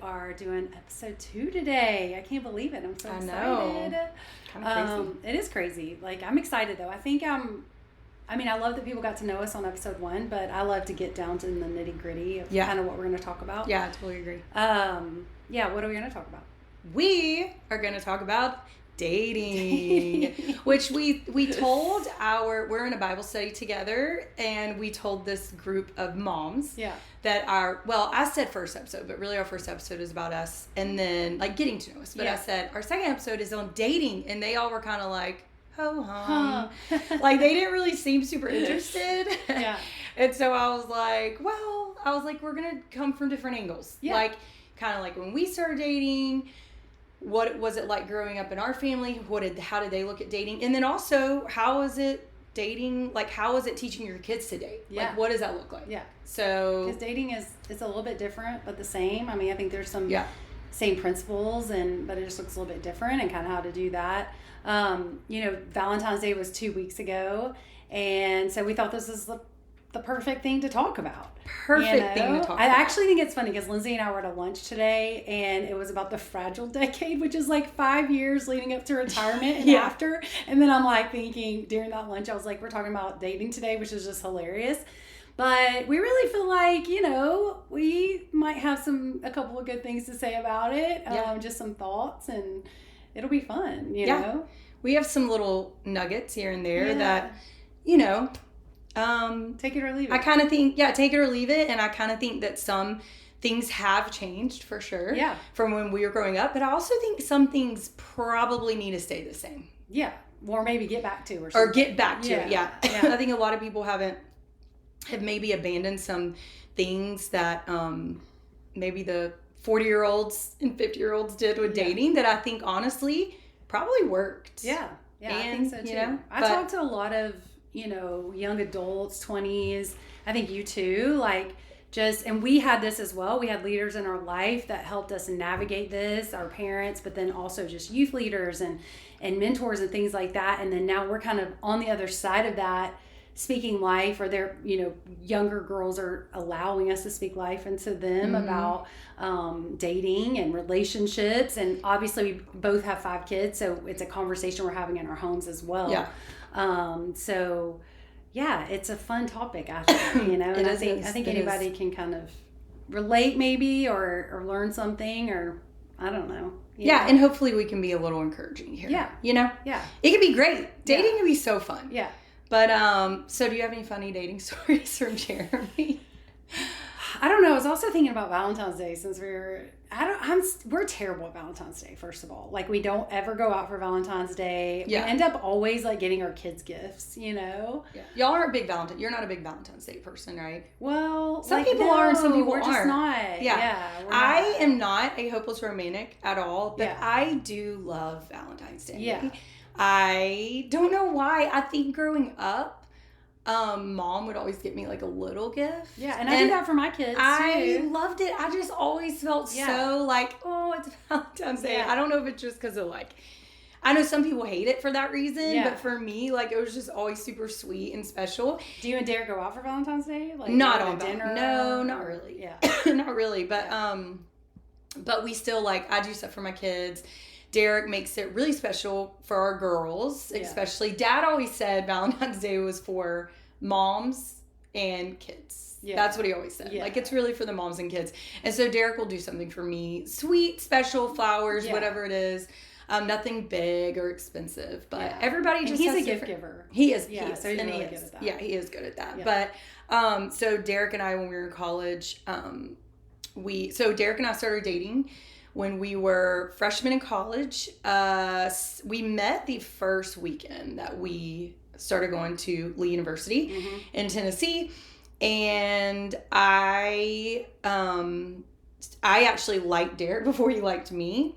are doing episode 2 today. I can't believe it. I'm so excited. I know. Kind of crazy. It is crazy. Like, I'm excited though. I love that people got to know us on episode 1, but I love to get down to the nitty gritty of kind of what we're going to talk about. Yeah, I totally agree. What are we going to talk about? We are going to talk about dating, which we told we're in a Bible study together, and we told this group of moms that I said first episode, but really our first episode is about us and then like getting to know us. But I said our second episode is on dating, and they all were kind of like, ho hum. Like they didn't really seem super interested. Yeah. And so I was like, we're going to come from different angles. Yeah. Like kind of like when we started dating, what was it like growing up in our family? How did they look at dating? And then also, how is it dating? Like, how is it teaching your kids to date? Yeah. Like, what does that look like? Yeah. So, because dating it's a little bit different, but the same. I mean, I think there's some same principles, but it just looks a little bit different, and kind of how to do that. Valentine's Day was 2 weeks ago, and so we thought this is the perfect thing to talk about. Thing to talk about. I actually think it's funny because Lindsay and I were at a lunch today, and it was about the fragile decade, which is like 5 years leading up to retirement and after. And then I'm like thinking during that lunch, I was like, we're talking about dating today, which is just hilarious. But we really feel like, we might have a couple of good things to say about it. Just some thoughts, and it'll be fun, you know? We have some little nuggets here and there that, take it or leave it. I kind of think, take it or leave it. And I kind of think that some things have changed for sure from when we were growing up. But I also think some things probably need to stay the same. Yeah. Or maybe get back to or something. Or get back to it, yeah. I think a lot of people have maybe abandoned some things that maybe the 40-year-olds and 50-year-olds did with dating that I think honestly probably worked. Yeah. Yeah, I think so too. I talked to a lot of young adults, 20s. I think you too, and we had this as well. We had leaders in our life that helped us navigate this, our parents, but then also just youth leaders and mentors and things like that. And then now we're kind of on the other side of that, speaking life, or they're, younger girls are allowing us to speak life into them about dating and relationships. And obviously we both have 5 kids, so it's a conversation we're having in our homes as well. Yeah. It's a fun topic, I think, and I think anybody can kind of relate maybe or learn something, or I don't know. And hopefully we can be a little encouraging here. Yeah. Yeah. It can be great. Dating can be so fun. Yeah. But, so do you have any funny dating stories from Jeremy? I don't know. I was also thinking about Valentine's Day since we're terrible at Valentine's Day, first of all. Like, we don't ever go out for Valentine's Day. Yeah. We end up always, getting our kids gifts, Yeah. Y'all aren't you're not a big Valentine's Day person, right? Well, some people are and some people aren't. We're just not. Yeah. I am not a hopeless romantic at all, but I do love Valentine's Day. Yeah. I don't know why. I think growing up, Mom would always get me a little gift. Yeah, and I do that for my kids too. I loved it. I just always felt so it's Valentine's Day. I don't know if it's just because of I know some people hate it for that reason, but for me, it was just always super sweet and special. Do you and Derek go out for Valentine's Day? Not on dinner? No, not really. Yeah, not really. But we still I do stuff for my kids. Derek makes it really special for our girls, especially. Dad always said Valentine's Day was for moms and kids. Yeah. That's what he always said. Yeah. It's really for the moms and kids. And so Derek will do something for me. Sweet, special, flowers, whatever it is. Nothing big or expensive. But everybody just he's a gift giver. He is. Yeah, so he's really good at that. Yeah, he is good at that. Yeah. But so Derek and I, when we were in college, Derek and I started dating when we were freshmen in college. We met the first weekend that we started going to Lee University in Tennessee. And I actually liked Derek before he liked me.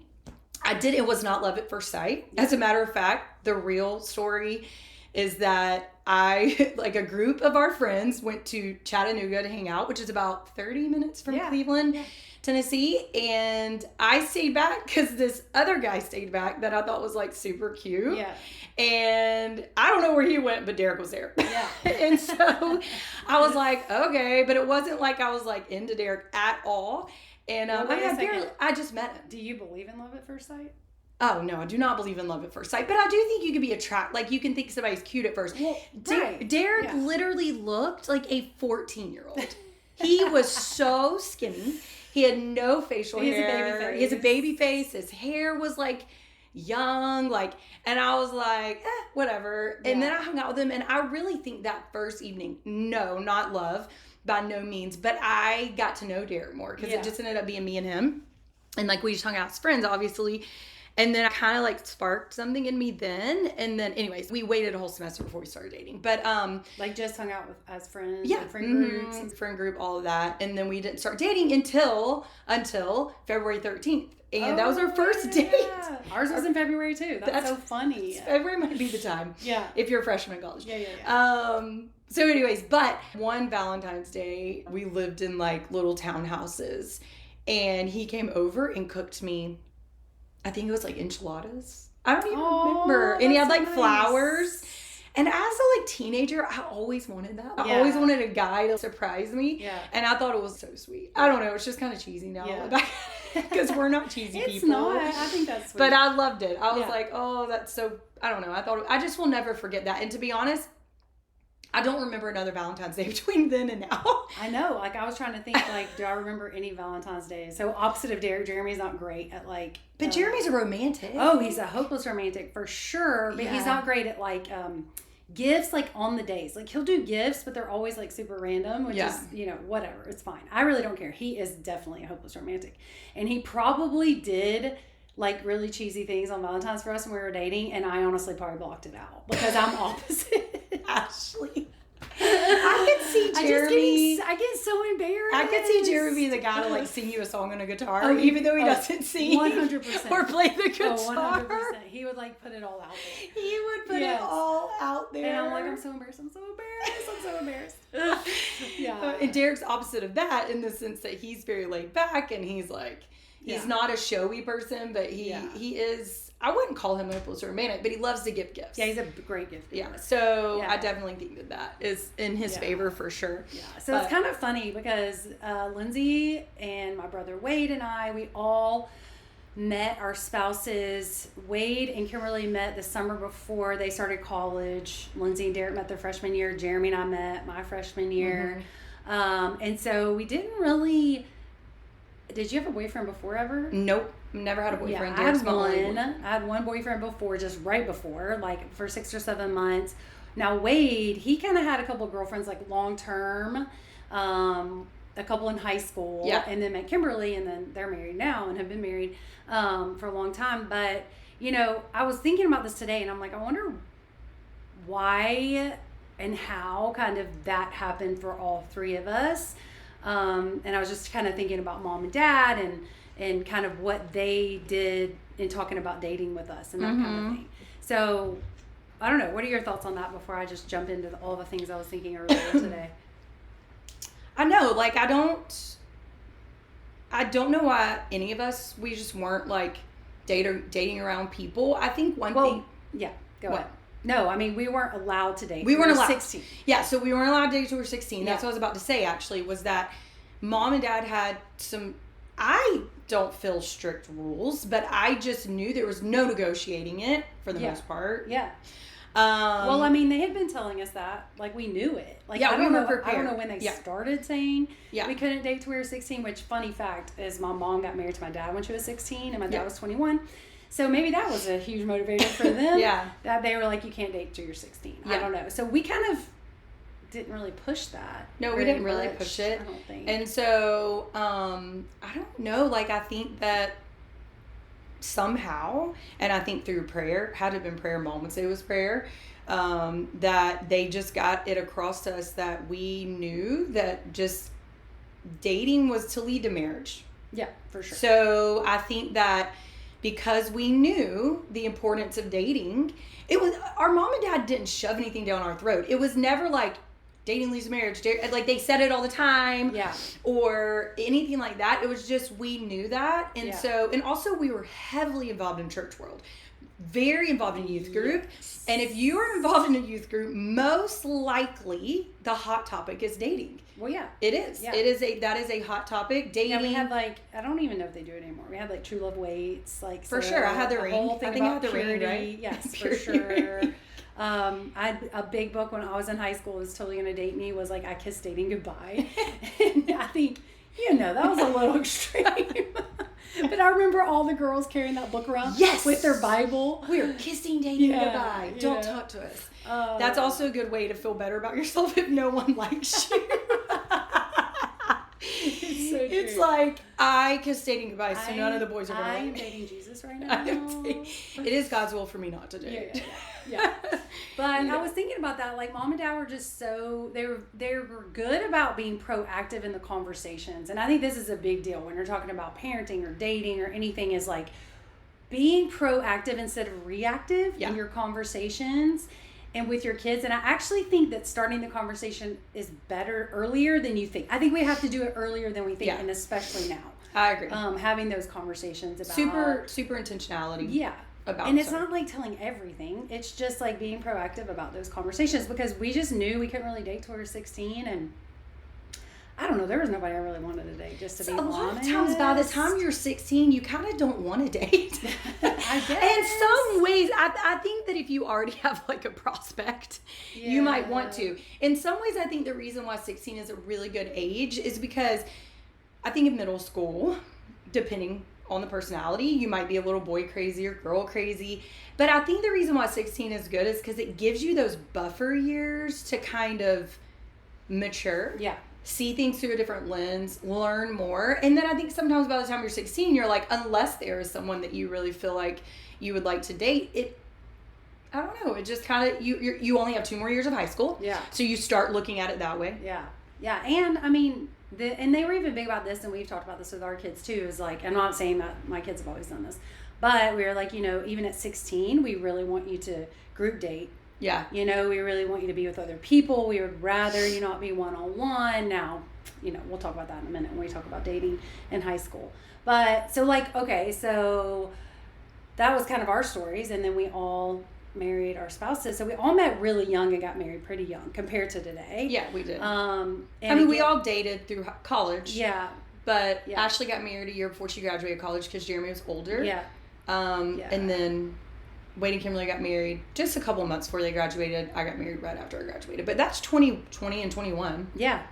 It was not love at first sight. As a matter of fact, the real story is that a group of our friends went to Chattanooga to hang out, which is about 30 minutes from Cleveland. Yeah. Tennessee, and I stayed back because this other guy stayed back that I thought was super cute. Yeah. And I don't know where he went, but Derek was there. Yeah. And so I was like, okay, but it wasn't I was into Derek at all. And I just met him. Do you believe in love at first sight? Oh, no, I do not believe in love at first sight. But I do think you can be attracted. Like, you can think somebody's cute at first. Well, Derek literally looked like a 14-year-old. He was so skinny. He had no facial hair. He has a baby face. His hair was, like, young. Like, and I was like, whatever. And then I hung out with him. And I really think that first evening, no, not love, by no means. But I got to know Derek more because it just ended up being me and him. And, like, we just hung out as friends, obviously. And then I kind of like sparked something in me then. And then anyways, we waited a whole semester before we started dating. But like just hung out as friends, like friend groups. Friend group, all of that. And then we didn't start dating until February 13th. And that was our first date. Ours was in February too. That's so funny. February might be the time. Yeah. If you're a freshman in college. So anyways, but one Valentine's Day, we lived in like little townhouses. And he came over and cooked me, I think it was like enchiladas. I don't even remember. And he had like flowers. And as a like teenager, I always wanted that. I always wanted a guy to surprise me. Yeah. And I thought it was so sweet. I don't know. It's just kind of cheesy now. Because we're not cheesy people. It's not. I think that's sweet. But I loved it. I was like, oh, that's so, I don't know. I just will never forget that. And to be honest, I don't remember another Valentine's Day between then and now. I know. Like, I was trying to think, like, do I remember any Valentine's Day? So, opposite of Derek, Jeremy's not great at, like... But Jeremy's a romantic. Oh, he's a hopeless romantic, for sure. But he's not great at, like, gifts, like, on the days. Like, he'll do gifts, but they're always, like, super random, which is, you know, whatever. It's fine. I really don't care. He is definitely a hopeless romantic. And he probably did... like really cheesy things on Valentine's for us when we were dating, and I honestly probably blocked it out because I'm opposite. Ashley. I could see Jeremy. I get so embarrassed. I could see Jeremy be the guy to like sing you a song on a guitar, even though he doesn't sing 100% or play the guitar. 100%. He would like put it all out there. He would put it all out there. And I'm like, I'm so embarrassed. And Derek's opposite of that in the sense that he's very laid back and he's like, he's not a showy person, but he is. I wouldn't call him hopeless or romantic, but he loves to give gifts. Yeah, he's a great gift giver. Yeah, so I definitely think that is in his favor for sure. Yeah, so it's kind of funny because Lindsey and my brother Wade and I, we all met our spouses. Wade and Kimberly met the summer before they started college. Lindsey and Derek met their freshman year. Jeremy and I met my freshman year. And so we didn't really... Did you have a boyfriend before ever? Nope. Never had a boyfriend. Yeah, I had one boyfriend before, just right before, like for 6 or 7 months. Now Wade, he kind of had a couple of girlfriends, like long term, a couple in high school, and then met Kimberly, and then they're married now and have been married for a long time. But you know, I was thinking about this today, and I'm like, I wonder why and how kind of that happened for all three of us. And I was just kind of thinking about mom and dad and kind of what they did in talking about dating with us and that kind of thing. So, I don't know. What are your thoughts on that before I just jump into all the things I was thinking earlier today? I know. Like, I don't know why any of us, we just weren't, like, dating around people. I think one thing... Yeah, go ahead. No, I mean, we weren't allowed to date. We weren't allowed. 16. Yeah, so we weren't allowed to date until we were 16. That's what I was about to say, actually, was that mom and dad had some... I don't feel strict rules, but I just knew there was no negotiating it for the most part. Yeah. Well, I mean, they had been telling us that. Like, we knew it. Like, I don't know when they Yeah. started saying we couldn't date till we were 16, which, funny fact, is my mom got married to my dad when she was 16, and my dad was 21. So maybe that was a huge motivator for them. That they were like, you can't date till you're 16. I don't know. So we kind of didn't really push that. No, we didn't really push it. I don't think. And so, I don't know. Like, I think that somehow, and I think through prayer, had it been prayer, mom would say it was prayer, that they just got it across to us that we knew that just dating was to lead to marriage. Yeah, for sure. So I think that because we knew the importance of dating, it was, our mom and dad didn't shove anything down our throat. It was never like, dating leads to marriage. Like, they said it all the time. Yeah. Or anything like that. It was just, we knew that. And so, and also we were heavily involved in church world. very involved in a youth group. Yes. And if you are involved in a youth group, most likely the hot topic is dating. Well, yeah. It is. Yeah. That is a hot topic. Dating. Yeah, we had I don't even know if they do it anymore. We had True Love Waits. For sure. I had the ring. I think I had the ring, right? Yes, for sure. I had a big book when I was in high school. Was Totally Gonna Date Me. Was I Kissed Dating Goodbye. And I think, that was a little extreme. But I remember all the girls carrying that book around with their Bible. We're kissing dating goodbye. Don't talk to us. That's also a good way to feel better about yourself if no one likes you. It's so true. It's like, I kiss dating goodbye, so none of the boys are going to like me. I am dating Jesus right now. It is God's will for me not to date. Yeah. But I was thinking about that. Mom and dad were just so, they were good about being proactive in the conversations. And I think this is a big deal when you're talking about parenting or dating or anything, is being proactive instead of reactive in your conversations and with your kids. And I actually think that starting the conversation is better earlier than you think. I think we have to do it earlier than we think, and especially now. I agree. Having those conversations about super intentionality. Yeah. And it's not telling everything. It's just being proactive about those conversations, because we just knew we couldn't really date till we were 16, and I don't know, there was nobody I really wanted to date, just to be honest. A lot of times by the time you're 16, you kind of don't want to date. I guess. In some ways, I think that if you already have a prospect, you might want to. In some ways, I think the reason why 16 is a really good age is because I think in middle school, depending on the personality, you might be a little boy crazy or girl crazy. But I think the reason why 16 is good is because it gives you those buffer years to kind of mature. Yeah. See things through a different lens, learn more. And then I think sometimes by the time you're 16, you're unless there is someone that you really feel like you would like to date, I don't know, it just kind of, you only have 2 more years of high school. Yeah. So you start looking at it that way. Yeah. Yeah. And I mean, and they were even big about this, and we've talked about this with our kids too, is I'm not saying that my kids have always done this, but we were even at 16, we really want you to group date. Yeah. We really want you to be with other people. We would rather you not be one-on-one. Now, we'll talk about that in a minute when we talk about dating in high school. But so okay, so that was kind of our stories, and then we all married our spouses. So we all met really young and got married pretty young compared to today. Yeah, we did. We all dated through college. Yeah. But Ashley got married a year before she graduated college because Jeremy was older. Yeah. And then Wade and Kimberly got married just a couple of months before they graduated. I got married right after I graduated. But that's 20 and 21. Yeah.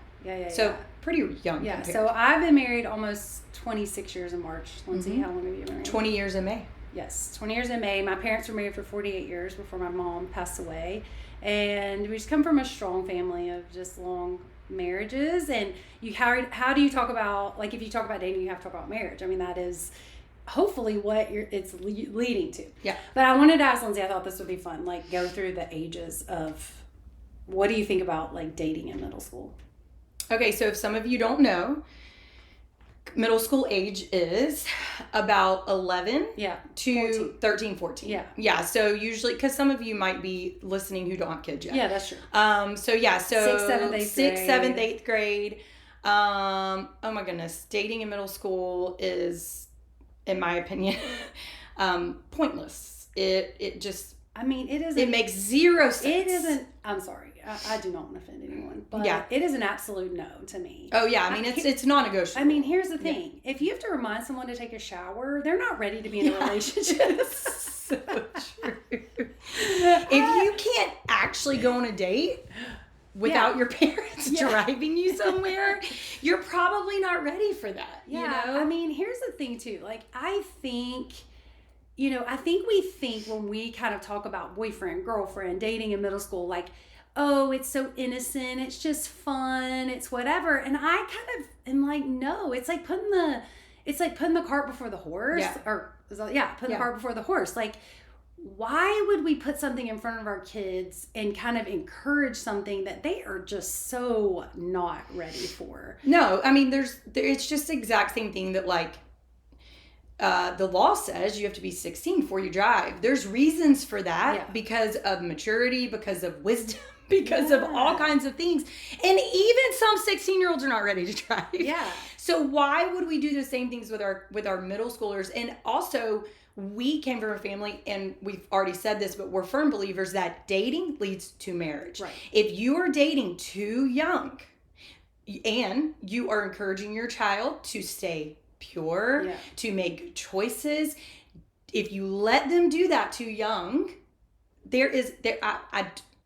So pretty young. Yeah. So I've been married almost 26 years in March. Lindsey, how long have you been married? 20 years in May. Yes, 20 years in May. My parents were married for 48 years before my mom passed away. And we just come from a strong family of just long marriages. And how do you talk about, if you talk about dating, you have to talk about marriage. I mean, that is hopefully what it's leading to. Yeah. But I wanted to ask Lindsey, I thought this would be fun, go through the ages of, what do you think about dating in middle school? Okay, so if some of you don't know, middle school age is about 11 to 13, 14. Yeah, so usually, because some of you might be listening who don't have kids yet. Yeah, that's true. So 6th, 7th, 8th grade. Oh my goodness, dating in middle school is, in my opinion, pointless. It just, it isn't. It makes zero sense. It isn't. I'm sorry. I do not want to offend anyone, but it is an absolute no to me. Oh yeah, it's non-negotiable. Here's the thing: if you have to remind someone to take a shower, they're not ready to be in a relationship. So true. If you can't actually go on a date without your parents driving you somewhere, you're probably not ready for that. Yeah. Here's the thing too. I think we think when we kind of talk about boyfriend, girlfriend, dating in middle school, oh, it's so innocent, it's just fun, it's whatever. And I kind of am no, it's putting the cart before the horse. Yeah. Putting the cart before the horse. Why would we put something in front of our kids and kind of encourage something that they are just so not ready for? No, it's just the exact same thing that the law says you have to be 16 before you drive. There's reasons for that because of maturity, because of wisdom, because of all kinds of things. And even some 16-year-olds are not ready to drive. Yeah. So why would we do the same things with our middle schoolers? And also, we came from a family, and we've already said this, but we're firm believers that dating leads to marriage. Right. If you are dating too young and you are encouraging your child to stay pure, to make good choices, if you let them do that too young,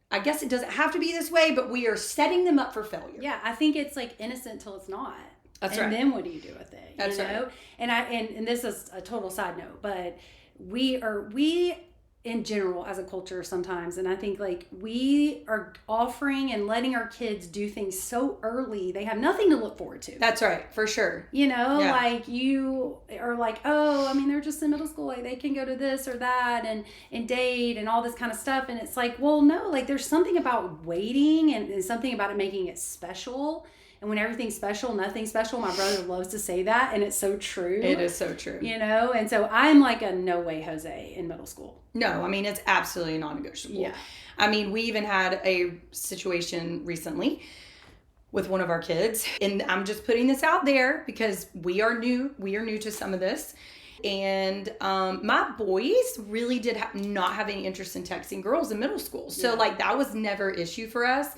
I guess it doesn't have to be this way, but we are setting them up for failure. Yeah, I think it's like innocent till it's not. That's right. And then what do you do with it? That's right. And this is a total side note, but we in general as a culture sometimes, and I think like we are offering and letting our kids do things so early, they have nothing to look forward to. That's right, for sure. Like you are like, oh, I mean, they're just in middle school, like they can go to this or that and date and all this kind of stuff. And it's like, well, no, like there's something about waiting and something about it making it special. And when everything's special, nothing's special. My brother loves to say that, and it's so true. It is so true. And so I'm like a no way Jose in middle school. No, I mean, it's absolutely non-negotiable. Yeah. I mean, we even had a situation recently with one of our kids, and I'm just putting this out there because we are new to some of this. And my boys really did not have any interest in texting girls in middle school. So like that was never an issue for us.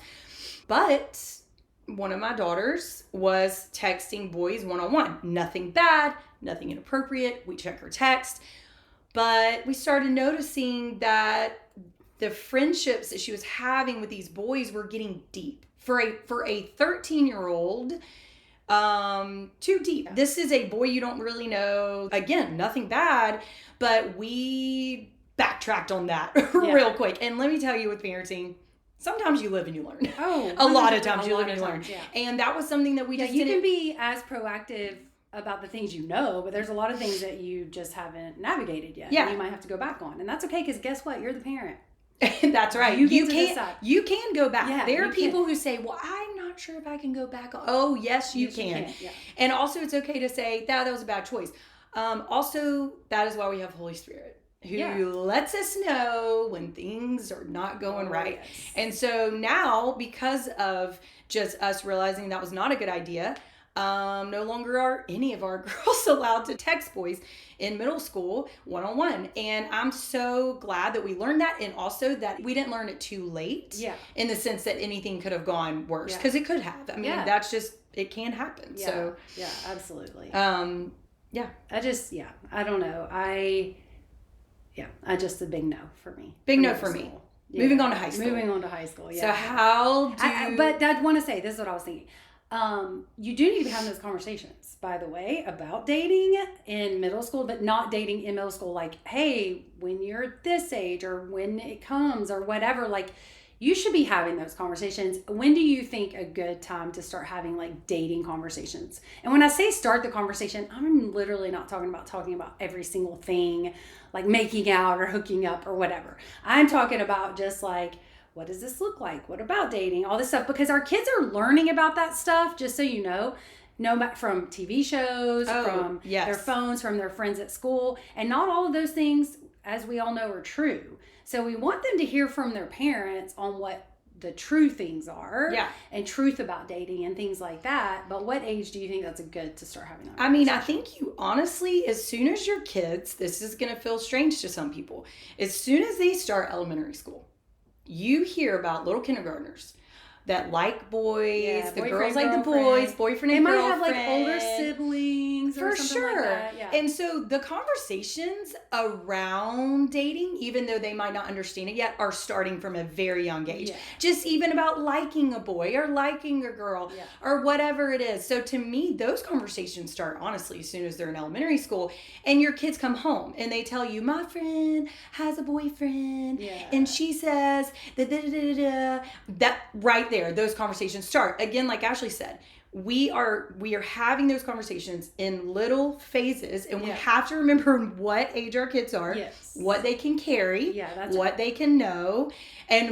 But one of my daughters was texting boys one-on-one. Nothing bad, nothing inappropriate. We check her text. But we started noticing that the friendships that she was having with these boys were getting deep. For a 13-year-old, too deep. This is a boy you don't really know. Again, nothing bad, but we backtracked on that real quick. And let me tell you with parenting, sometimes you live and you learn. Oh, a lot of times you live and you learn. Yeah. And that was something that we just you can be as proactive about the things you know, but there's a lot of things that you just haven't navigated yet. Yeah. And you might have to go back on. And that's okay, because guess what? You're the parent. That's right. You can go back. Yeah, there are people who say, well, I'm not sure if I can go back. Oh, yes, you can. Yeah. And also it's okay to say, that was a bad choice. Also, that is why we have Holy Spirit, who lets us know when things are not going right. Yes. And so now, because of just us realizing that was not a good idea, no longer are any of our girls allowed to text boys in middle school one-on-one. And I'm so glad that we learned that, and also that we didn't learn it too late. Yeah. In the sense that anything could have gone worse, because it could have. I mean, that's just, it can happen. Yeah. So yeah, absolutely. Yeah. I don't know. I just a big no for me. Big no for me. Yeah. Moving on to high school. Yeah. So how but I want to say, this is what I was thinking. You do need to have those conversations, by the way, about dating in middle school, but not dating in middle school. Like, hey, when you're this age, or when it comes, or whatever, like you should be having those conversations. When do you think a good time to start having like dating conversations? And when I say start the conversation, I'm literally not talking about every single thing, like making out or hooking up or whatever. I'm talking about just like, what does this look like? What about dating? All this stuff, because our kids are learning about that stuff, just so you know, from TV shows, from their phones, from their friends at school. And not all of those things, as we all know, are true. So we want them to hear from their parents on what the true things are, and truth about dating and things like that. But what age do you think that's good to start having that conversation? I mean, I think you honestly, as soon as your kids, this is going to feel strange to some people, as soon as they start elementary school, you hear about little kindergartners that like boys, the girls like the boys, boyfriend and girlfriend. They might have like older siblings or something like that. Yeah. And so the conversations around dating, even though they might not understand it yet, are starting from a very young age. Yeah. Just even about liking a boy or liking a girl or whatever it is. So to me, those conversations start honestly as soon as they're in elementary school, and your kids come home and they tell you, my friend has a boyfriend and she says that right there. Those conversations start. Again, like Ashley said, we are having those conversations in little phases, and we have to remember what age our kids are, what they can carry, what they can know,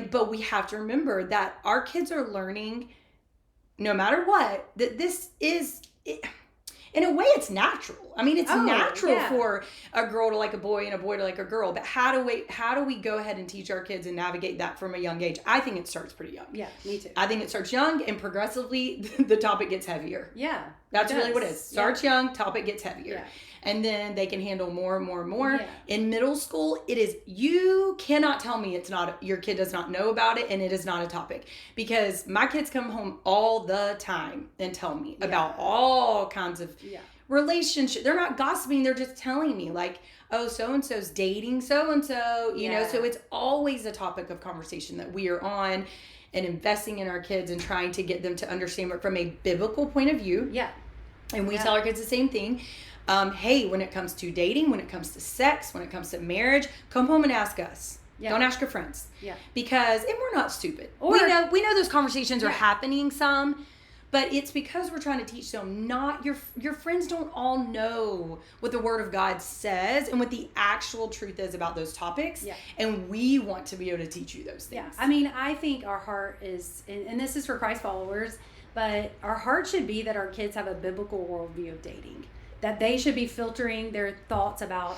but we have to remember that our kids are learning, no matter what, that this is in a way, it's natural. I mean, it's natural for a girl to like a boy and a boy to like a girl. But how do we go ahead and teach our kids and navigate that from a young age? I think it starts pretty young. Yeah, me too. I think it starts young, and progressively the topic gets heavier. Yeah. That's really what it is. Starts young, topic gets heavier. Yeah. And then they can handle more and more and more. Yeah. In middle school, it is, you cannot tell me it's not, your kid does not know about it and it is not a topic. Because my kids come home all the time and tell me about all kinds of relationships. They're not gossiping, they're just telling me like, oh, so-and-so's dating so-and-so, you know, so it's always a topic of conversation that we are on and investing in our kids and trying to get them to understand it from a biblical point of view. Yeah. And we tell our kids the same thing. Hey, when it comes to dating, when it comes to sex, when it comes to marriage, come home and ask us. Yeah. Don't ask your friends. Yeah. Because, and we're not stupid. Or, we know those conversations are happening some, but it's because we're trying to teach them, not your friends don't all know what the Word of God says and what the actual truth is about those topics. Yeah. And we want to be able to teach you those things. Yeah. I mean, I think our heart is, and this is for Christ followers, but our heart should be that our kids have a biblical worldview of dating. That they should be filtering their thoughts about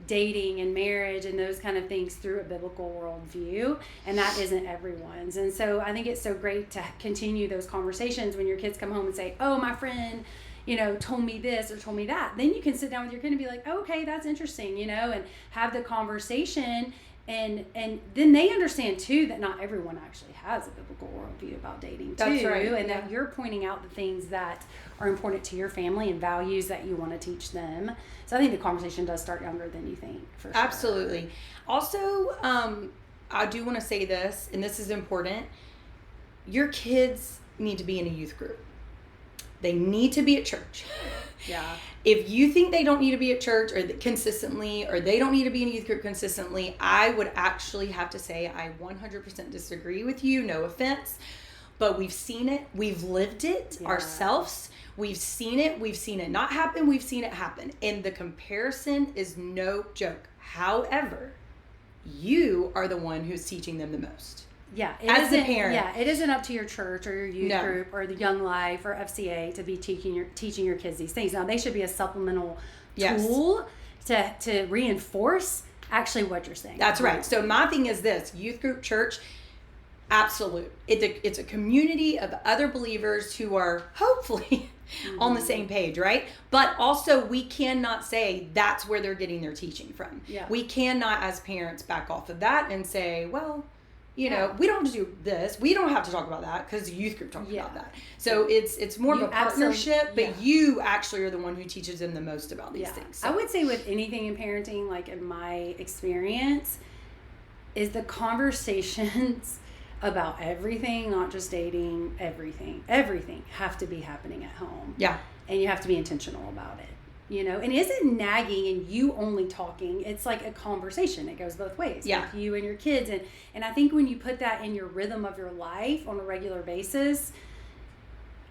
dating and marriage and those kind of things through a biblical worldview, and that isn't everyone's. And so I think it's so great to continue those conversations when your kids come home and say, oh, my friend, you know, told me this or told me that. Then you can sit down with your kid and be like, oh, okay, that's interesting, you know, and have the conversation. And then they understand too that not everyone actually has a biblical worldview about dating too. That's right. And that you're pointing out the things that are important to your family and values that you want to teach them. So I think the conversation does start younger than you think, for sure. Absolutely. Also, I do want to say this, and this is important. Your kids need to be in a youth group. They need to be at church. Yeah. If you think they don't need to be at church or consistently, or they don't need to be in a youth group consistently, I would actually have to say I 100% disagree with you. No offense. But we've seen it. We've lived it ourselves. We've seen it not happen. We've seen it happen. And the comparison is no joke. However, you are the one who's teaching them the most. Yeah, as a parent. Yeah, it isn't up to your church or your youth group or the Young Life or FCA to be teaching your kids these things. Now, they should be a supplemental tool to reinforce actually what you're saying. That's right. So my thing is this: youth group, church, absolute. It's a community of other believers who are hopefully on the same page, right? But also, we cannot say that's where they're getting their teaching from. Yeah. We cannot, as parents, back off of that and say, well, you know, we don't have to do this. We don't have to talk about that because the youth group talks about that. So it's more of a partnership, but you actually are the one who teaches them the most about these things. So. I would say with anything in parenting, like in my experience, is the conversations about everything, not just dating, everything have to be happening at home. Yeah. And you have to be intentional about it. You know, and isn't nagging and you only talking, it's like a conversation. It goes both ways. Yeah. Like you and your kids. And I think when you put that in your rhythm of your life on a regular basis,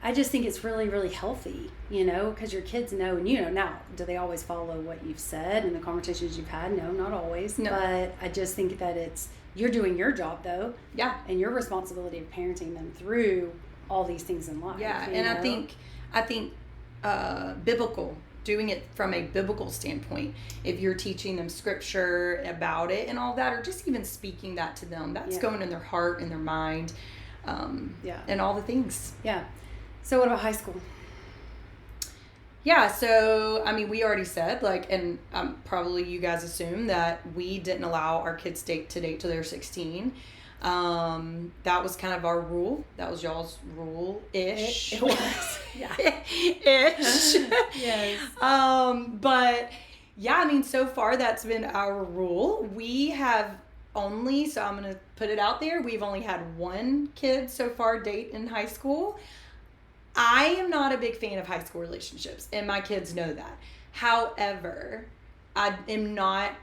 I just think it's really, really healthy, you know, because your kids know, and you know, now, do they always follow what you've said and the conversations you've had? No, not always. No. But I just think that you're doing your job though. Yeah. And your responsibility of parenting them through all these things in life. Yeah. And know? I think biblical, doing it from a biblical standpoint, if you're teaching them scripture about it and all that, or just even speaking that to them, that's going in their heart and their mind, and all the things. Yeah. So what about high school? Yeah, so, I mean, we already said, like, and probably you guys assume that we didn't allow our kids to date till they're 16. That was kind of our rule. That was y'all's rule-ish. It was. Yeah. Ish. Yes. But yeah, I mean, so far that's been our rule. We have only, so I'm going to put it out there, we've only had one kid so far date in high school. I am not a big fan of high school relationships, and my kids know that. However, I'm not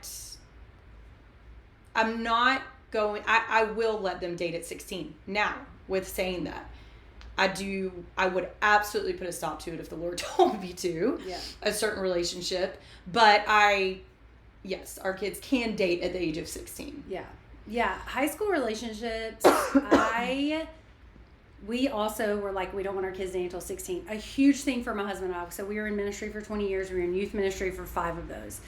I will let them date at 16. Now, with saying that, I would absolutely put a stop to it if the Lord told me to, a certain relationship. But yes, our kids can date at the age of 16. Yeah. Yeah. High school relationships, we also were like, we don't want our kids dating until 16. A huge thing for my husband and I. So we were in ministry for 20 years. We were in youth ministry for 5 of those.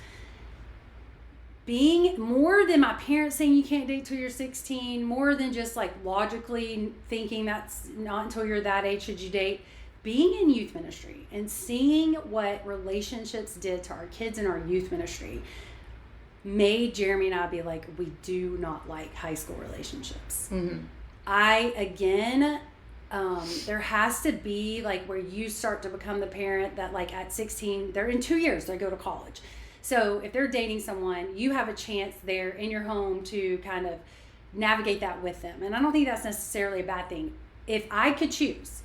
Being more than my parents saying you can't date till you're 16, more than just like logically thinking that's not until you're that age should you date. being in youth ministry and seeing what relationships did to our kids in our youth ministry made Jeremy and I be like, we do not like high school relationships. There has to be like where you start to become the parent that like at 16, they're in 2 years, they go to college. So if they're dating someone, you have a chance there in your home to kind of navigate that with them. And I don't think that's necessarily a bad thing. If I could choose,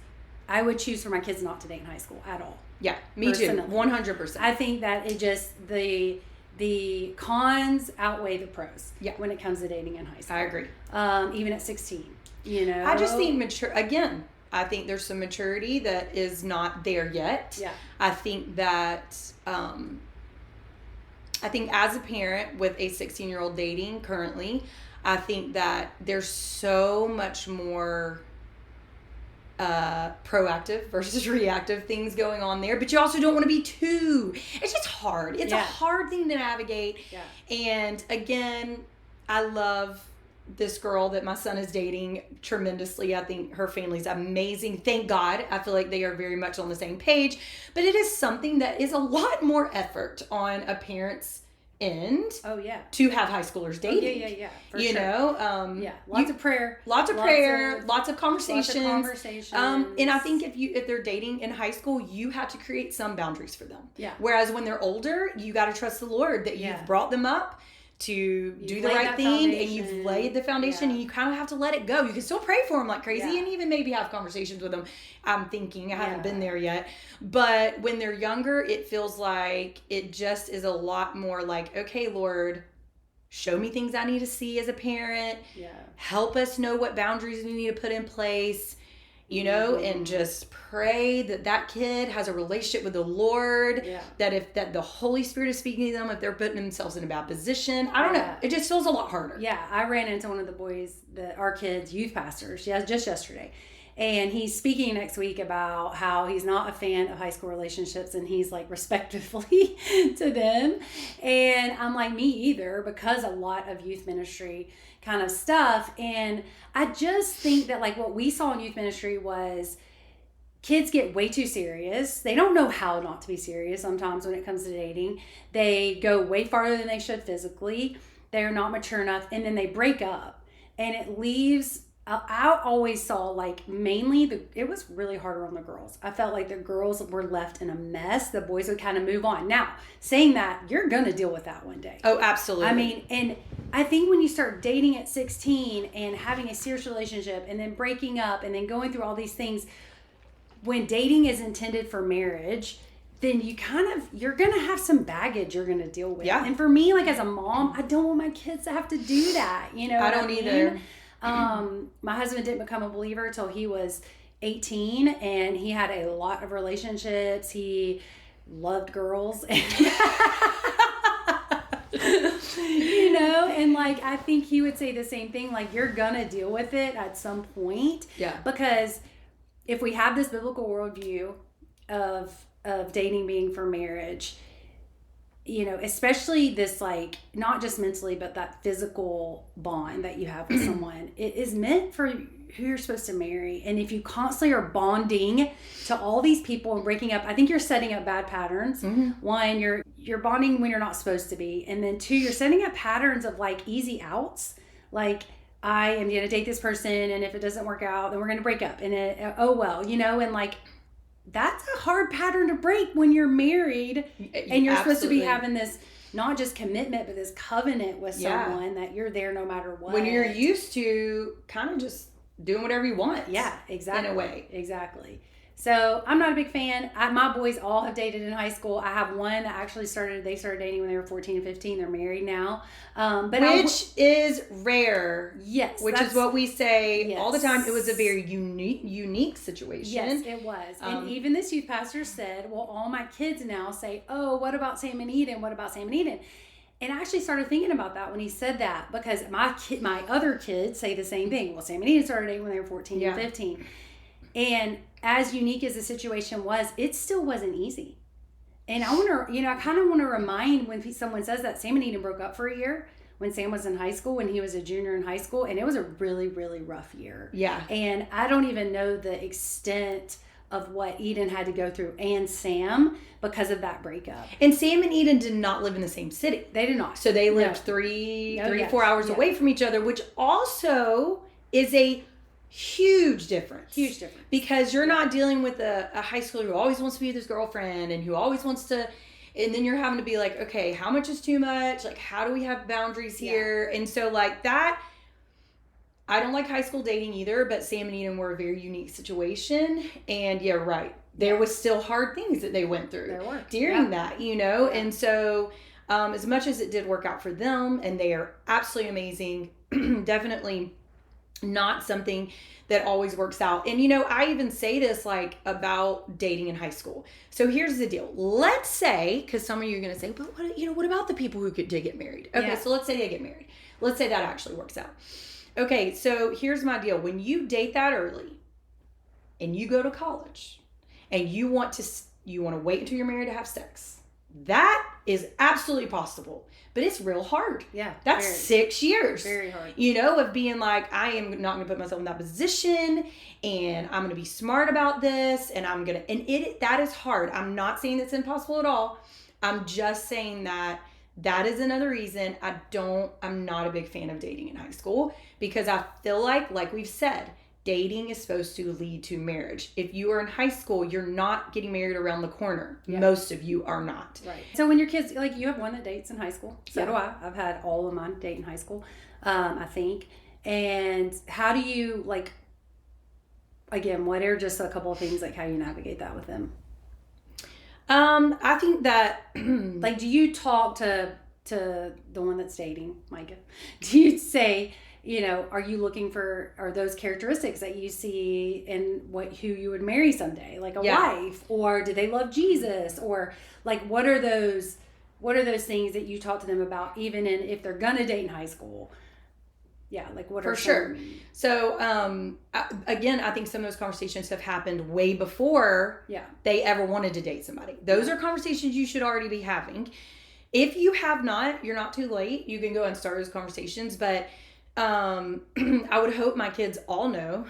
I would choose for my kids not to date in high school at all. Yeah, me personally. Too. 100%. I think that it just, the cons outweigh the pros when it comes to dating in high school. I agree. Even at 16, you know. I just think I think there's some maturity that is not there yet. Yeah. I think that, as a parent with a 16-year-old dating currently, I think that there's so much more proactive versus reactive things going on there, but you also don't want to be it's just hard. It's a hard thing to navigate. Yeah. And again, I love this girl that my son is dating tremendously. I think her family's amazing. Thank God. I feel like they are very much on the same page, but it is something that is a lot more effort on a parent's end. Oh yeah. To have high schoolers dating. Yeah. For you sure. know, lots of prayer, lots of conversations. And I think if they're dating in high school, you have to create some boundaries for them. Yeah. Whereas when they're older, you got to trust the Lord that you've brought them up to do the right thing, and you've laid the foundation, and you kind of have to let it go. You can still pray for them like crazy, and even maybe have conversations with them. I'm thinking, I haven't been there yet, but when they're younger, it feels like it just is a lot more like, okay, Lord, show me things I need to see as a parent. Yeah. Help us know what boundaries we need to put in place. And just pray that kid has a relationship with the Lord, that the Holy Spirit is speaking to them if they're putting themselves in a bad position. I don't know. It just feels a lot harder. Yeah. I ran into one of the boys, our kids' youth pastors, just yesterday. And he's speaking next week about how he's not a fan of high school relationships, and he's like respectfully to them. And I'm like, me either, because a lot of youth ministry kind of stuff. And I just think that like what we saw in youth ministry was kids get way too serious. They don't know how not to be serious sometimes when it comes to dating. They go way farther than they should physically. They're not mature enough, and then they break up. And it leaves, I always saw like mainly it was really harder on the girls. I felt like the girls were left in a mess. The boys would kind of move on. Now, saying that, you're going to deal with that one day. Oh, absolutely. I mean, and I think when you start dating at 16 and having a serious relationship and then breaking up and then going through all these things, when dating is intended for marriage, then you're going to have some baggage you're going to deal with. Yeah. And for me, like as a mom, I don't want my kids to have to do that. You know, I don't either. My husband didn't become a believer till he was 18, and he had a lot of relationships. He loved girls. You know, and like I think he would say the same thing, like you're gonna deal with it at some point. Yeah. Because if we have this biblical worldview of dating being for marriage, you know, especially this like not just mentally but that physical bond that you have with someone, it is meant for who you're supposed to marry. And if you constantly are bonding to all these people and breaking up, I think you're setting up bad patterns. One, you're bonding when you're not supposed to be, and then two, you're setting up patterns of like easy outs, like I am going to date this person, and if it doesn't work out, then we're going to break up, and you know, and like that's a hard pattern to break when you're married and you're supposed to be having this not just commitment but this covenant with someone that you're there no matter what. When you're used to kind of just doing whatever you want. Yeah, exactly. In a way. Exactly. So I'm not a big fan. My boys all have dated in high school. I have one that actually started dating when they were 14 and 15. They're married now. Which is rare. Yes. Which is what we say all the time. It was a very unique situation. Yes, it was. And even this youth pastor said, well, all my kids now say, oh, what about Sam and Eden? What about Sam and Eden? And I actually started thinking about that when he said that, because my other kids say the same thing. Well, Sam and Eden started dating when they were 14 and 15. And as unique as the situation was, it still wasn't easy. And I kind of want to remind when someone says that Sam and Eden broke up for a year when Sam was in high school, when he was a junior in high school, and it was a really, really rough year. Yeah. And I don't even know the extent of what Eden had to go through and Sam because of that breakup. And Sam and Eden did not live in the same city. They did not. So they lived 3 to 4 hours away from each other, which also is a huge difference. Huge difference. Because you're not dealing with a high schooler who always wants to be with his girlfriend and who always wants to, and then you're having to be like, okay, how much is too much? Like, how do we have boundaries here? And so like that, I don't like high school dating either, but Sam and Eden were a very unique situation. And yeah, right. There was still hard things that they went through during that, you know? Yeah. And so as much as it did work out for them, and they are absolutely amazing, definitely not something that always works out. And, you know, I even say this like about dating in high school. So here's the deal. Let's say, because some of you are going to say, but what, you know, what about the people who did get married? Okay, so let's say they get married. Let's say that actually works out. Okay, so here's my deal. When you date that early and you go to college and you want to wait until you're married to have sex, that is absolutely possible. But it's real hard. Yeah. That's 6 years. Very hard. You know, of being like, I am not going to put myself in that position, and I'm going to be smart about this, and that is hard. I'm not saying it's impossible at all. I'm just saying that is another reason I'm not a big fan of dating in high school, because I feel like we've said, dating is supposed to lead to marriage. If you are in high school, you're not getting married around the corner. Yeah. Most of you are not. Right. So when your kids, like, you have one that dates in high school. So do I. I've had all of mine date in high school, I think. And how do you, like, again, what are just a couple of things, like, how you navigate that with them? I think that like, do you talk to the one that's dating, Micah? Do you say, you know, are those characteristics that you see in who you would marry someday, like a wife, or do they love Jesus, or like what are those things that you talk to them about, even if they're gonna date in high school? Yeah, like what are for sure. So again, I think some of those conversations have happened way before they ever wanted to date somebody. Those are conversations you should already be having. If you have not, you're not too late. You can go and start those conversations, but I would hope my kids all know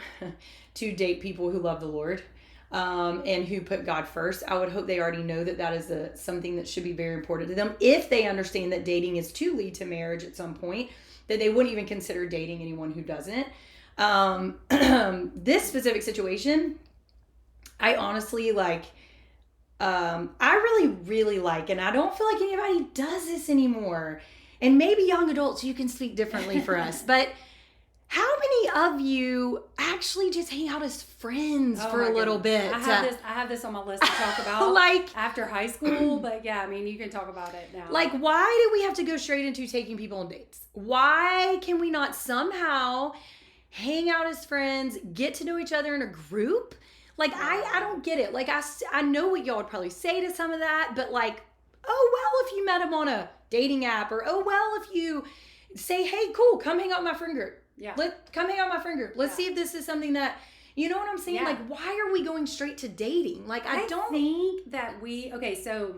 to date people who love the Lord, and who put God first. I would hope they already know that is something that should be very important to them. If they understand that dating is to lead to marriage at some point, that they wouldn't even consider dating anyone who doesn't. This specific situation, I honestly like, I really, really like, and I don't feel like anybody does this anymore. And maybe young adults, you can speak differently for us, but how many of you actually just hang out as friends for a little bit? I have this on my list to talk about, like after high school. But yeah, I mean, you can talk about it now. Like, why do we have to go straight into taking people on dates? Why can we not somehow hang out as friends, get to know each other in a group? Like, I don't get it. Like, I know what y'all would probably say to some of that, but like, oh, well, if you met him on a dating app, or oh, well, if you say, hey, cool, come hang out with my friend group. Yeah. Come hang out with my friend group. Let's see if this is something that, you know what I'm saying? Yeah. Like, why are we going straight to dating? Like, I don't think that so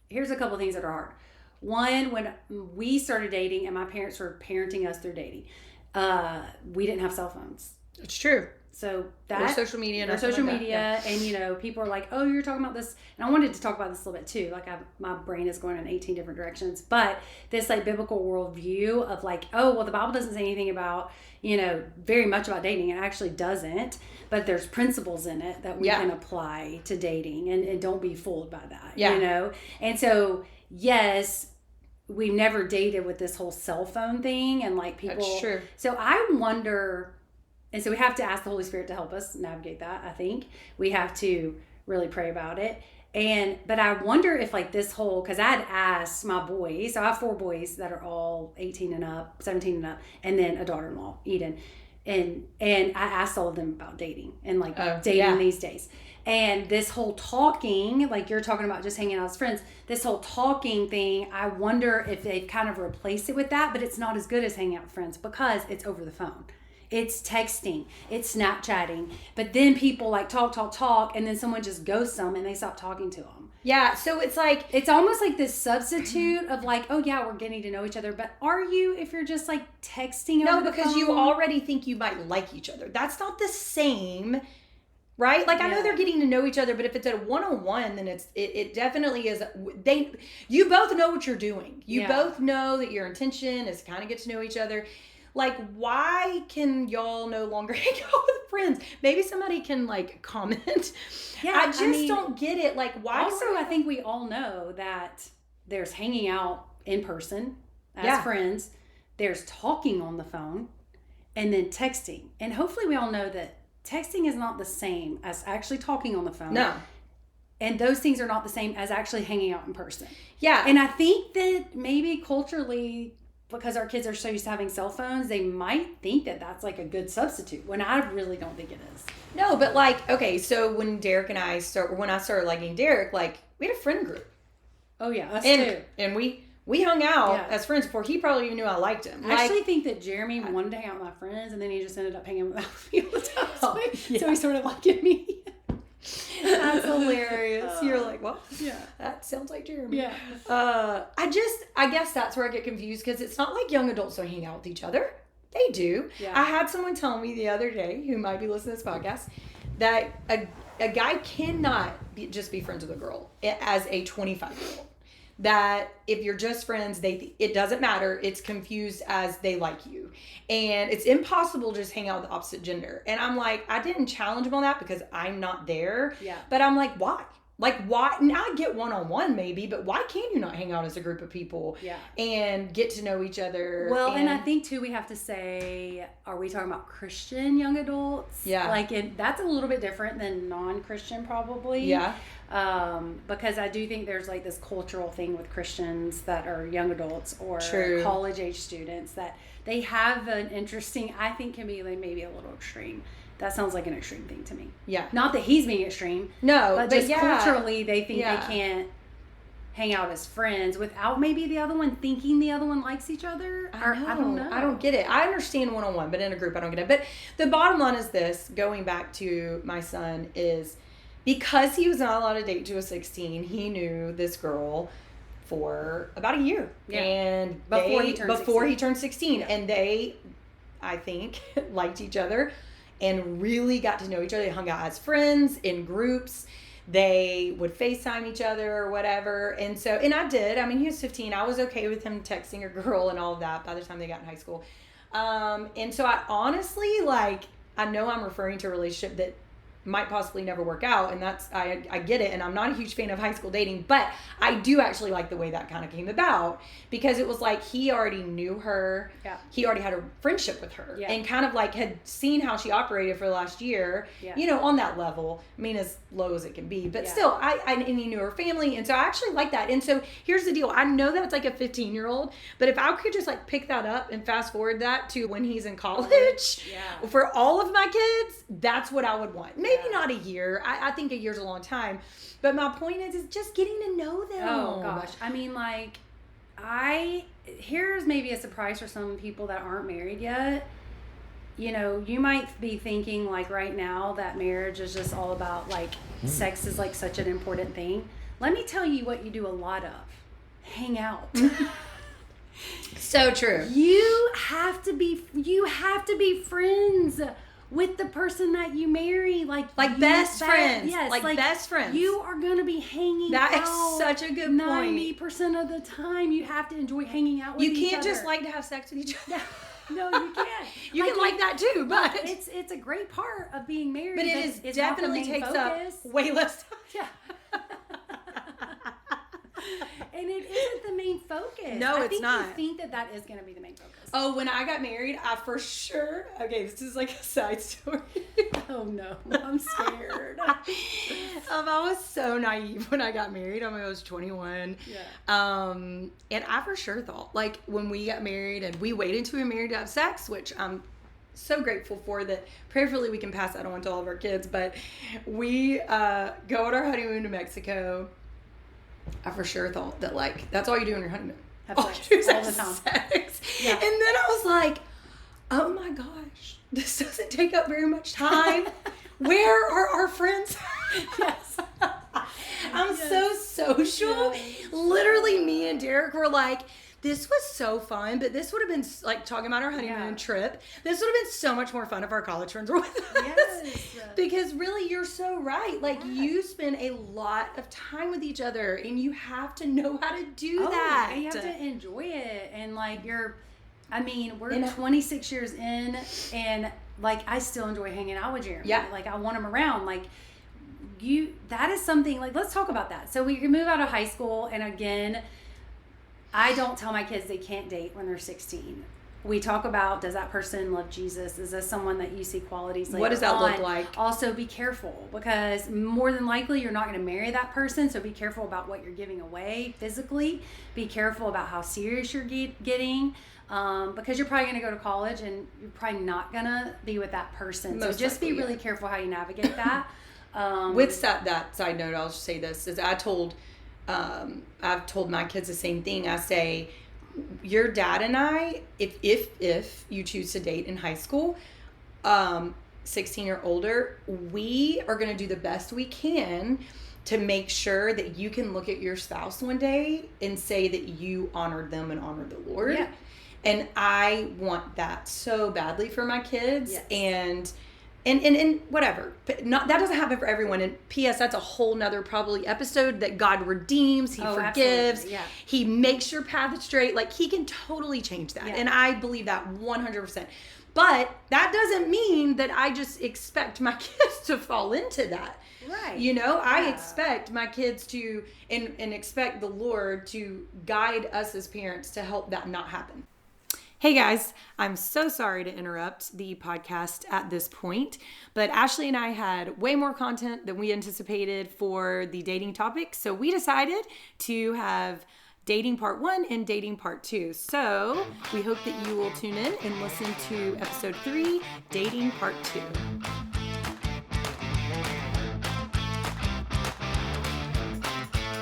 here's a couple things that are hard. One, when we started dating and my parents were parenting us through dating, we didn't have cell phones. It's true. So or social media, and you know, people are like, "Oh, you're talking about this," and I wanted to talk about this a little bit too. Like, my brain is going in 18 different directions, but this like biblical worldview of like, oh, well, the Bible doesn't say anything about, you know, very much about dating. It actually doesn't, but there's principles in it that we can apply to dating, and don't be fooled by that. You know, and so yes, we've never dated with this whole cell phone thing, and like people. That's true. So I wonder. And so we have to ask the Holy Spirit to help us navigate that, I think. We have to really pray about it. But I wonder if like this whole, because I had asked my boys, so I have 4 boys that are all 18 and up, 17 and up, and then a daughter-in-law, Eden. And I asked all of them about dating and like dating these days. And this whole talking, like you're talking about just hanging out as friends, this whole talking thing, I wonder if they've kind of replaced it with that, but it's not as good as hanging out with friends because it's over the phone. It's texting, it's Snapchatting, but then people like talk, and then someone just ghosts them and they stop talking to them. Yeah, so it's like, it's almost like this substitute of like, oh yeah, we're getting to know each other, but are you if you're just like texting over the phone? No, because you already think you might like each other. That's not the same Right? Like, I know they're getting to know each other, but if it's at a one-on-one, then it definitely is. You both know what you're doing. You both know that your intention is to kind of get to know each other. Like, why can y'all no longer hang out with friends? Maybe somebody can, like, comment. Yeah, I just don't get it. Like, why? Also, I think we all know that there's hanging out in person as friends. There's talking on the phone, and then texting. And hopefully we all know that texting is not the same as actually talking on the phone. No. And those things are not the same as actually hanging out in person. Yeah. And I think that maybe culturally, because our kids are so used to having cell phones, they might think that that's like a good substitute, when I really don't think it is. No, but like, okay, so when I started liking Derek, like, we had a friend group. Oh yeah, us too. And we hung out as friends before he probably even knew I liked him. I actually think that Jeremy wanted to hang out with my friends, and then he just ended up hanging out with me all the time. So he started liking me. That's hilarious. You're like, well, that sounds like Jeremy. Yeah. I guess that's where I get confused, because it's not like young adults don't hang out with each other. They do. Yeah. I had someone tell me the other day, who might be listening to this podcast, that a guy cannot just be friends with a girl as a 25-year-old. That if you're just friends, it doesn't matter. It's confused as they like you. And it's impossible to just hang out with the opposite gender. And I'm like, I didn't challenge him on that because I'm not there. Yeah. But I'm like, why? Like, why? Now I get one-on-one maybe, but why can you not hang out as a group of people and get to know each other? Well, and I think, too, we have to say, are we talking about Christian young adults? Yeah. Like, that's a little bit different than non-Christian, probably. Yeah. Because I do think there's, like, this cultural thing with Christians that are young adults or college-age students that they have an interesting, I think can be, like, maybe a little extreme. That sounds like an extreme thing to me. Yeah. Not that he's being extreme. No. But just culturally, they think they can't hang out as friends without maybe the other one thinking the other one likes each other. I don't know. I don't get it. I understand one-on-one, but in a group, I don't get it. But the bottom line is this, going back to my son, is because he was not allowed to date to a 16, he knew this girl for about a year. Yeah. And before he turned 16. Yeah. And they, I think, liked each other and really got to know each other. They hung out as friends in groups. They would FaceTime each other or whatever. And I did. I mean, he was 15. I was okay with him texting a girl and all of that by the time they got in high school. And so I honestly, like, I know I'm referring to a relationship that might possibly never work out, and that's I get it, and I'm not a huge fan of high school dating, but I do actually like the way that kind of came about, because it was like he already knew her, he already had a friendship with her, and kind of like had seen how she operated for the last year, you know, on that level. I mean, as low as it can be, but still, and he knew her family, and so I actually like that. And so here's the deal: I know that's like a 15-year-old, but if I could just like pick that up and fast forward that to when he's in college, for all of my kids, that's what I would want. Maybe not a year. I think a year's a long time. But my point is just getting to know them. Oh, gosh. I mean, like, here's maybe a surprise for some people that aren't married yet. You know, you might be thinking, like, right now that marriage is just all about, like, sex is, like, such an important thing. Let me tell you what you do a lot of. Hang out. So true. You have to be friends with the person that you marry, like best friends. Yes, like best friends. You are going to be hanging out. That is such a good point. 90% of the time, you have to enjoy hanging out with each other. You can't just like to have sex with each other. No, you can't. You can like that too, but it's a great part of being married. But it definitely takes up way less time. Yeah. And it isn't the main focus. No, it's not. I think that is going to be the main focus. Oh, when I got married, I for sure... Okay, this is like a side story. Oh, no. I'm scared. I was so naive when I got married. I mean, I was 21. Yeah. And I for sure thought, like, when we got married and we waited until we were married to have sex, which I'm so grateful for, that prayerfully we can pass that on to all of our kids. But we go on our honeymoon to Mexico. I for sure thought that, like, that's all you do on your honeymoon. Have sex all the time. Sex. Yeah. And then I was like, oh my gosh, this doesn't take up very much time. Where are our friends? Yes. I'm so social. Yes. Literally, me and Derek were like, this was so fun, but this would have been like talking about our honeymoon trip. This would have been so much more fun if our college friends were with us. Yes. Because really, you're so right. Like you spend a lot of time with each other and you have to know how to do that. And you have to enjoy it. And like we're 26 years in and like I still enjoy hanging out with Jeremy. Yeah. Like I want him around. Like that is something like, let's talk about that. So we can move out of high school. And again, I don't tell my kids they can't date when they're 16. We talk about, does that person love Jesus? Is this someone that you see qualities later on? What does that look like? Also be careful because more than likely you're not going to marry that person. So be careful about what you're giving away physically. Be careful about how serious you're getting. Because you're probably going to go to college and you're probably not going to be with that person. So just be really careful how you navigate that. With that side note, I'll just say this, is I've told my kids the same thing. I say, your dad and I, if you choose to date in high school, 16 or older, we are going to do the best we can to make sure that you can look at your spouse one day and say that you honored them and honored the Lord. Yeah. And I want that so badly for my kids. Yes. And whatever, but that doesn't happen for everyone. And P.S. that's a whole nother probably episode that God redeems. He forgives. Yeah. He makes your path straight. Like he can totally change that. Yeah. And I believe that 100%. But that doesn't mean that I just expect my kids to fall into that. Right. You know, I expect my kids to, and expect the Lord to guide us as parents to help that not happen. Hey guys, I'm so sorry to interrupt the podcast at this point, but Ashley and I had way more content than we anticipated for the dating topic, so we decided to have dating part 1 and dating part 2. So we hope that you will tune in and listen to episode 3, dating part 2.